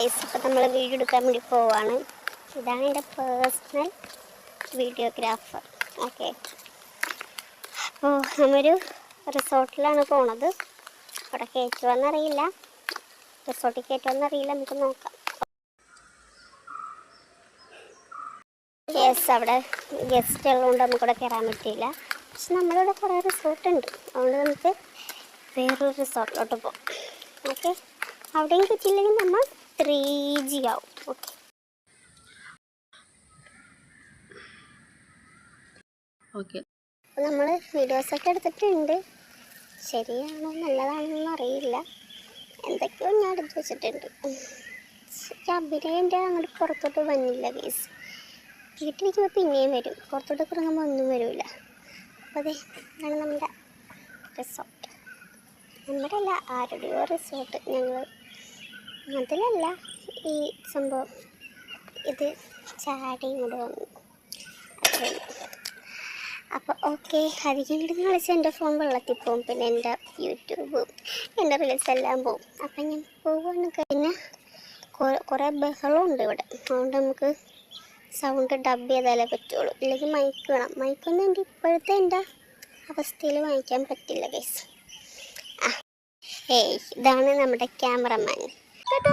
ഇപ്പം നമ്മൾ വീഡിയോ എടുക്കാൻ വേണ്ടി പോവാണ്. ഇതാണ് എൻ്റെ പേഴ്സണൽ വീഡിയോഗ്രാഫർ. ഓക്കെ, അപ്പോൾ നമ്മൊരു റിസോർട്ടിലാണ് പോണത്. അവിടെ കയറ്റുമെന്നറിയില്ല, റിസോർട്ടിൽ കയറ്റുമെന്നറിയില്ല, നമുക്ക് നോക്കാം. യെസ്, അവിടെ ഗസ്റ്റ് ഉള്ളതുകൊണ്ട് നമുക്കിവിടെ കയറാൻ പറ്റിയില്ല. പക്ഷെ നമ്മളിവിടെ കുറേ റിസോർട്ടുണ്ട്, അതുകൊണ്ട് നമുക്ക് വേറൊരു റിസോർട്ടിലോട്ട് പോകാം. ഓക്കെ, അവിടെയും കിട്ടിയില്ലെങ്കിൽ നമ്മൾ 3G ആവും. ഓക്കെ, ഓക്കെ, അപ്പോൾ നമ്മൾ വീഡിയോസൊക്കെ എടുത്തിട്ടുണ്ട്. ശരിയാണോ നല്ലതാണെന്നൊന്നും അറിയില്ല, എന്തൊക്കെയോ ഞാൻ എടുത്ത് വെച്ചിട്ടുണ്ട്. അഭിനയൻ്റെ അങ്ങോട്ട് പുറത്തോട്ട് വന്നില്ല കേസ്. വീട്ടിലിരിക്കുമ്പോൾ പിന്നെയും വരും, പുറത്തോട്ട് ഇറങ്ങുമ്പോൾ ഒന്നും വരില്ല. അപ്പോൾ അതെ, ഇതാണ് നമ്മുടെ റിസോർട്ട്. നമ്മുടെ അല്ല, ആരുടെയോ റിസോർട്ട്. ഞങ്ങൾ അതിലല്ല ഈ സംഭവം, ഇത് ചാടി ഇങ്ങോട്ട് വന്നു. അപ്പോൾ ഓക്കെ, അധികം കിടന്ന് കളിച്ച് എൻ്റെ ഫോൺ വെള്ളത്തിൽ പോകും, പിന്നെ എൻ്റെ യൂട്യൂബും എൻ്റെ റീൽസ് എല്ലാം പോകും. അപ്പം ഞാൻ പോവാണ്. പിന്നെ കുറേ ബഹളമുണ്ട് ഇവിടെ, അതുകൊണ്ട് നമുക്ക് സൗണ്ട് ഡബ് ചെയ്താലേ പറ്റുള്ളൂ, ഇല്ലെങ്കിൽ മൈക്ക് വേണം. മൈക്കൊന്നും എൻ്റെ ഇപ്പോഴത്തെ എൻ്റെ അവസ്ഥയിൽ വാങ്ങിക്കാൻ പറ്റില്ല ഗൈസ്. ഇതാണ് നമ്മുടെ ക്യാമറമാൻ കേട്ടോ.